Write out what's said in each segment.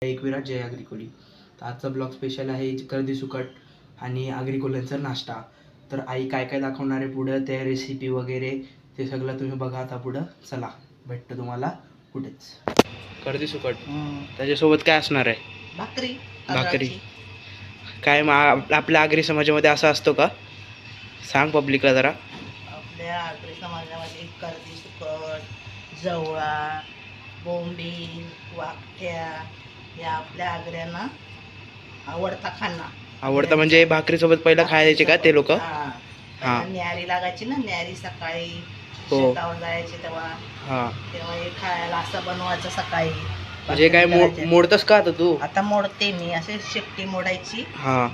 एक विराट जय आग्रिकोली. तर आजचा ब्लॉग स्पेशल आहे कर्दी सुकट आणि आग्रिकोल्यांचा नाश्ता. तर आई काय काय दाखवणार आहे पुढं, त्या रेसिपी वगैरे ते सगळं तुम्ही बघा आता पुढं. चला भेटतं तुम्हाला पुढेच. कर्दी सुकट त्याच्यासोबत काय असणार आहे? भाकरी. भाकरी. काय मग आपल्या आगरी समाजामध्ये असं असतो का? सांग पब्लिकला जरा. आपल्या आगरी समाजामध्ये कर्दी सुकट, जवळा, बोंबील, वाकट्या या आपल्या आगऱ्यांना आवडता खाना. आवडतं म्हणजे भाकरीसोबत पहिलं खायचे का ते लोक? हा, न्यारी लागायची ना, न्यारी सकाळी शेतावर जायचे तेव्हा हे खायला असं बनवायचं सकाळी. म्हणजे काय मोडतस का आता तू? आता मोडते मी, असे शेपटी मोडायची,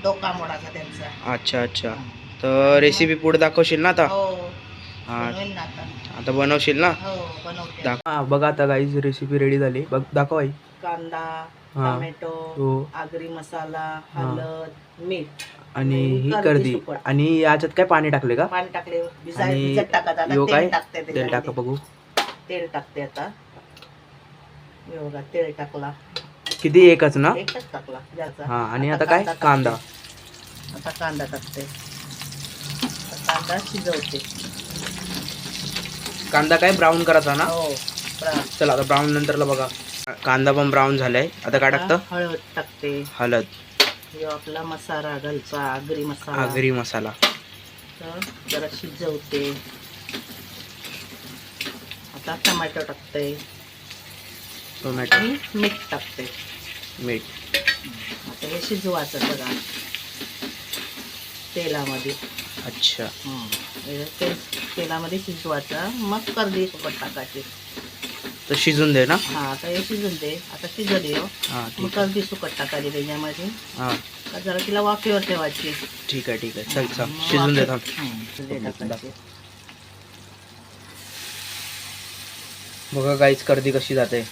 डोका मोडायचा त्यांचा. अच्छा अच्छा. तर रेसिपी पुढे दाखवशील ना आता? हो, बनवेन ना आता बनवशील ना? हो बनवते. बघा आता गाईज रेसिपी रेडी झाली. बघ दाखव आई. कांदा, टोमॅटो, आगरी मसाला, हळद, मीठ आणि ही कर्दी. आणि याच्यात काय पाणी टाकले का? पाणी टाकले, भिजत टाकायचं. यो काय टाकते तेल टाका बघू. तेल टाकते आता. बघा तेल टाकला. किती? एकच ना? एकच टाकला जास्त. हा. आणि आता काय? कांदा. आता कांदा टाकते. कांदा शिजवते. कांदा काय ब्राऊन करायचा ना? हो. चला आता ब्राऊन नंतरला बघा. कांदा पण ब्राऊन झालाय. आता काय टाकतं? हळद टाकते. हळद. जो आपला मसाला घालचा, आगरी मसाला. आगरी मसाला. तर जरा शिजवते. आता टोमॅटो टाकते. टोमॅटो. मीठ टाकते. मीठ. आता हे शिजवायचं बघा तेलामध्ये. अच्छा. तेलामध्ये शिजवायचं, मग कर्दी सुकट टाकायचे. तर शिजून दे ना? हा, आता हे शिजून दे. आता शिजली हो. मग कर्दी सुकट टाकायची त्याच्यामध्ये. जरा तिला वाफेवर ठेवायची. ठीक आहे ठीक आहे. चल चल शिजून दे. टाकायचे. बघा गाईच कर्दी कशी जाते.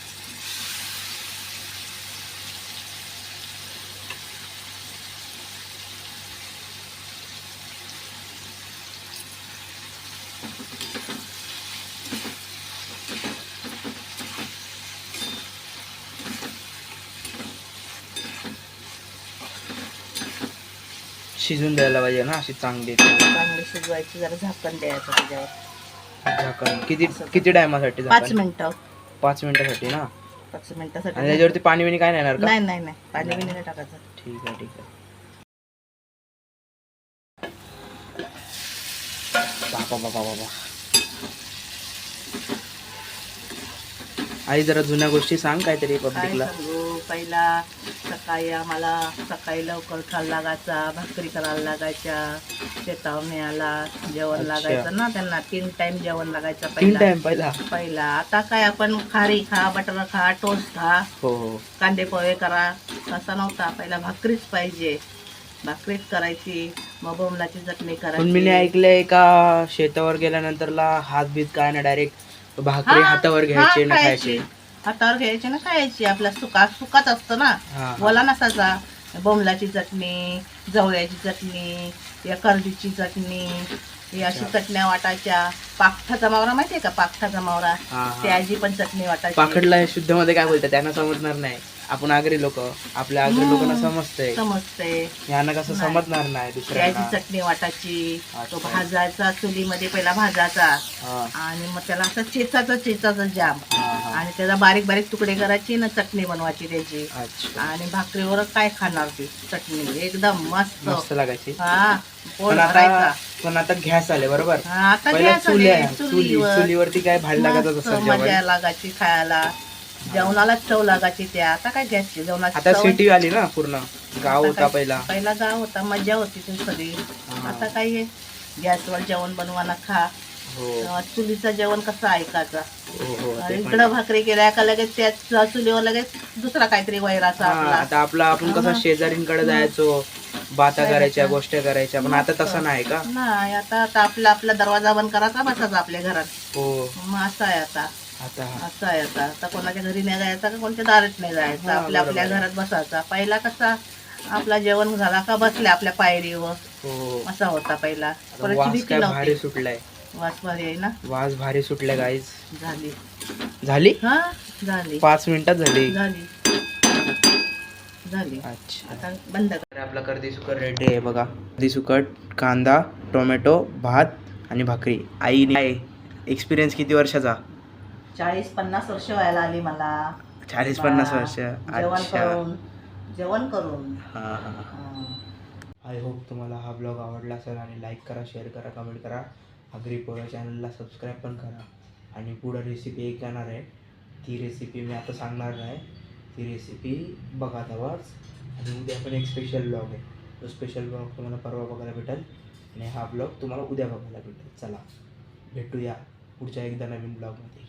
शिजून द्यायला पाहिजे ना अशी चांगली शिजवायची. जरा झाकण द्यायचं त्याच्यावर. झाकण किती किती टायमासाठी? 5 मिनिटं. 5 मिनिटासाठी ना? 5 मिनिटासाठी. आणि त्याच्यावरती पाणी बिणी काय नाही येणार का? नाही नाही नाही, पाणी बिणी नाही टाकायचं. ठीक आहे ठीक आहे. बाबा आई जरा जुन्या गोष्टी सांग काहीतरी पब्लिकला. पहिला सकाळी आम्हाला लवकर खायला लागायचा, भाकरी करायला लागायच्या, शेतावर न्यायला जेवण लागायचं ना त्यांना. 3 टाइम जेवण लागायचं. 3 टाइम पहिला. आता काय आपण खारी खा, बटर खा, टोस्ट खा, कांदे पोहे करा, असा नव्हता. पहिला भाकरीच पाहिजे. भाकरीच करायची, मग बोंबलाची चटणी करायची. मी ऐकलंय का शेतावर गेल्यानंतरला हात बीत काय ना डायरेक्ट भाकरी हातावर घ्यायची ना खायची. हातावर घ्यायची ना खायची. आपला सुकाच असतो ना, ओला नसायचा. बोंबलाची चटणी, जवळ्याची चटणी, या कर्दीची चटणी, या अशी चटण्या वाटायच्या. पाखठाचा मावरा माहितीये का? पाखठाचा मावरा, त्याची पण चटणी वाटायची. पाखडला शुद्ध मध्ये काय बोलतात त्यांना समजणार नाही. आपण आगरी लोक, आपल्या आगरी लोकांना समजते. यांना कसं समजणार नाही. दुसऱ्याची चटणी वाटायची. तो भाजायचा चुलीमध्ये, पहिला भाजायचा आणि मग त्याला असं चेचाचा जाम आणि त्याला बारीक बारीक तुकडे करायची ना, चटणी बनवायची त्याची. आणि भाकरीवर काय खाणार ती चटणी, एकदम मस्त लागायची. पण आता गॅस आले बरोबर. आता चुलीवरती काय भाड लागत, मजा लागायची खायला. जेवणाला चव लागायची. त्या आता काय गॅसची जेवणाची. आता सिटी आली ना, पूर्ण गाव होता पहिला. गाव होता, मजा होती ती सगळी. आता काय गॅसवर जेवण बनवायला खा. चुलीचं जेवण कसं ऐकायचं. इकडं भाकरी केल्या का लगेच त्या चुलीवर लगेच दुसरा काहीतरी वैराचा. आता आपण कसं शेजारींकडे जायचो, बाता करायच्या, गोष्टी करायच्या. पण आता तसं नाही का? नाही. आता आपला दरवाजा बंद करायचा, बसायचा आपल्या घरात. मग असं आहे आता. असं आहे आता कोणाच्या घरी नाही जायचं का, कोणत्या दारात नाही जायचं. आपल्या घरात बसायचा. पहिला कसा आपला जेवण झाला का बसले आपल्या पायरीवर, असा होता पहिला. भारी सुटलाय. वास भारी आहे ना? वास भारी सुटलाय गाईज. झाली झाली. 5 मिनिटात झाली. झाली. अच्छा. आता बंद कर. तर आपला कर्दी सुकट रेडी आहे बघा. कर्दी सुकट, कांदा, टोमॅटो, भात आणि भाकरी. आईने एक्सपिरियन्स किती वर्षाचा? 40-50 वर्ष व्हायला आली मला 40-50 वर्ष. जेवण अच्छा. करून जेवण करून. हां हां. आय होप तुम्हाला हा ब्लॉग आवडला असेल आणि लाईक करा, शेअर करा, कमेंट करा. आगरी पोहा चॅनलला सबस्क्राईब पण करा. आणि पुढं रेसिपी एक येणार आहे, ती रेसिपी मी आता सांगणार नाही. ती रेसिपी बघा तेव्हाच. आणि उद्या पण एक स्पेशल ब्लॉग आहे. तो स्पेशल ब्लॉग तुम्हाला परवा बघायला भेटेल आणि हा ब्लॉग तुम्हाला उद्या बघायला भेटेल. चला भेटूया पुढच्या एकदा नवीन ब्लॉगमध्ये.